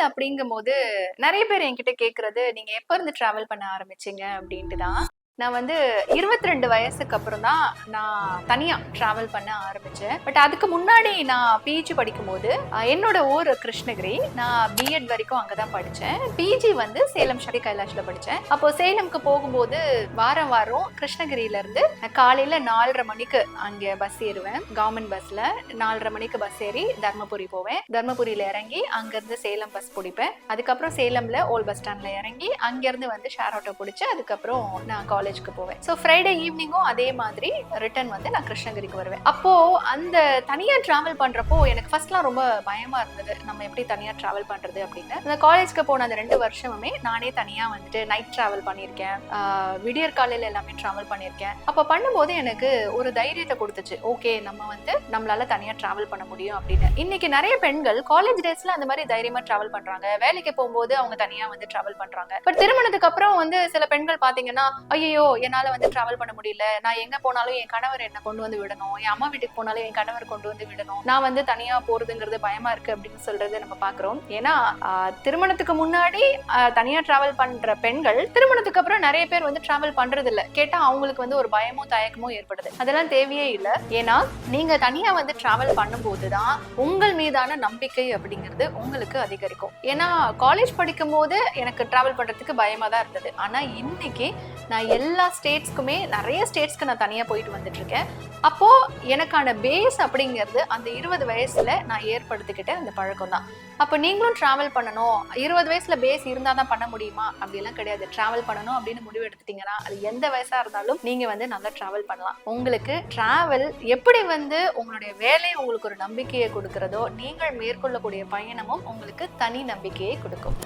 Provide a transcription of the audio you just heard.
அப்படிங்கும்போது நெறைய பேர் என்கிட்ட கேட்கறது, "நீங்க எப்ப இருந்து டிராவல் பண்ண ஆரம்பிச்சீங்க?" அப்படின்ட்டு தான். நான் வந்து 22 வயசுக்கு அப்புறம் தான் நான் தனியா டிராவல் பண்ண ஆரம்பிச்சேன். பட் அதுக்கு முன்னாடி நான் பிஜி படிக்கும்போது என்னோட ஊர் கிருஷ்ணகிரி. நான் பிஎட் வரைக்கும் அங்க தான் படிச்சேன். பிஜி வந்து சேலம் சக்தி கைலாஷ்ல படிச்சேன். அப்போ சேலம்க்கு போகும்போது வாரம் வாரம் கிருஷ்ணகிரியில இருந்து காலையில 4:30 மணிக்கு அங்க பஸ் ஏறுவேன். கவர்மெண்ட் பஸ்ல 4:30 மணிக்கு பஸ் ஏறி தர்மபுரி போவேன். தர்மபுரியில இறங்கி அங்கிருந்து சேலம் பஸ் பிடிப்பேன். அதுக்கப்புறம் சேலம்ல ஓல்ட் பஸ் ஸ்டாண்ட்ல இறங்கி அங்கிருந்து வந்து ஷேர் ஆட்டோ பிடிச்சு அதுக்கப்புறம் நான் காலேஜ்க்கு போவேன். ஸோ ஃப்ரைடே ஈவினிங்கும் அதே மாதிரி ரிட்டர்ன் வந்து நான் கிருஷ்ணகிரிக்கு வருவேன். அப்போ அந்த தனியா டிராவல் பண்றப்போ எனக்கு ஃபர்ஸ்ட்லாம் ரொம்ப பயமா இருந்தது. நம்ம எப்படி தனியா டிராவல் பண்றது அப்படின்னு. அந்த காலேஜ்க்கு போன அந்த 2 வருஷமுமே நானே தனியா வந்துட்டு நைட் டிராவல் பண்ணியிருக்கேன். விடியற் காலையில எல்லாமே டிராவல் பண்ணியிருக்கேன். அப்ப பண்ணும்போது எனக்கு ஒரு தைரியத்தை கொடுத்துச்சு. ஓகே, நம்ம வந்து நம்மளால தனியா டிராவல் பண்ண முடியும் அப்படின்னு. இன்னைக்கு நிறைய பெண்கள் காலேஜ் டேஸ்ல அந்த மாதிரி தைரியமா டிராவல் பண்றாங்க. வேலைக்கு போகும்போது அவங்க தனியா வந்து டிராவல் பண்றாங்க. பட் திருமணத்துக்கு அப்புறம் வந்து சில பெண்கள் பாத்தீங்கன்னா, ஐயோ என்னால வந்து டிராவல் பண்ண முடியல, நான் எங்க போனாலும் என் கணவர் என்ன கொண்டு வந்து விடணும், என் அம்மா வீட்டுக்கு போனாலும் என் கணவர் கொண்டு வந்து விடணும், நான் வந்து தனியா போறதுங்கிறது பயமா இருக்கு அப்படின்னு சொல்றது நம்ம பாக்குறோம். ஏன்னா திருமணத்துக்கு முன்னாடி தனியா டிராவல் பண்ற பெண்கள் திருமணத்துக்கு அப்புறம் நிறைய பேர் வந்து டிராவல் பண்றது இல்ல. கேட்டா அவங்களுக்கு வந்து ஒரு பயமோ தயக்கமோ ஏற்படுது. அதெல்லாம் தேவையே இல்ல. ஏன்னா நீங்க தனியா வந்து டிராவல் பண்ணும்போதுதான் உங்கள் மீதான நம்பிக்கை அப்படிங்கிறது உங்களுக்கு அதிகரிக்கும். ஏன்னா காலேஜ் படிக்கும் போது எனக்கு டிராவல் பண்றதுக்கு பயமா தான் இருந்தது. ஆனா இன்னைக்கு நான் எல்லா ஸ்டேட்ஸ்க்குமே நிறைய ஸ்டேட்ஸ்க்கு நான் தனியா போயிட்டு வந்துட்டு இருக்கேன். அப்போ எனக்கான பேஸ் அப்படிங்கிறது அந்த 20 வயசுல நான் ஏற்படுத்திக்கிட்ட அந்த பழக்கம் தான். அப்போ நீங்களும் டிராவல் பண்ணணும், 20 வயசுல பேஸ் இருந்தா தான் பண்ண முடியுமா அப்படிலாம் கிடையாது. டிராவல் பண்ணணும் அப்படின்னு முடிவு எடுத்துட்டீங்கன்னா அது எந்த வயசா இருந்தாலும் நீங்க வந்து நல்லா டிராவல் பண்ணலாம். உங்களுக்கு டிராவல் எப்படி வந்து உங்களுடைய வேலை உங்களுக்கு ஒரு நம்பிக்கையை கொடுக்கிறதோ, நீங்கள் மேற்கொள்ளக்கூடிய பயணமும் உங்களுக்கு தனி நம்பிக்கையை கொடுக்கும்.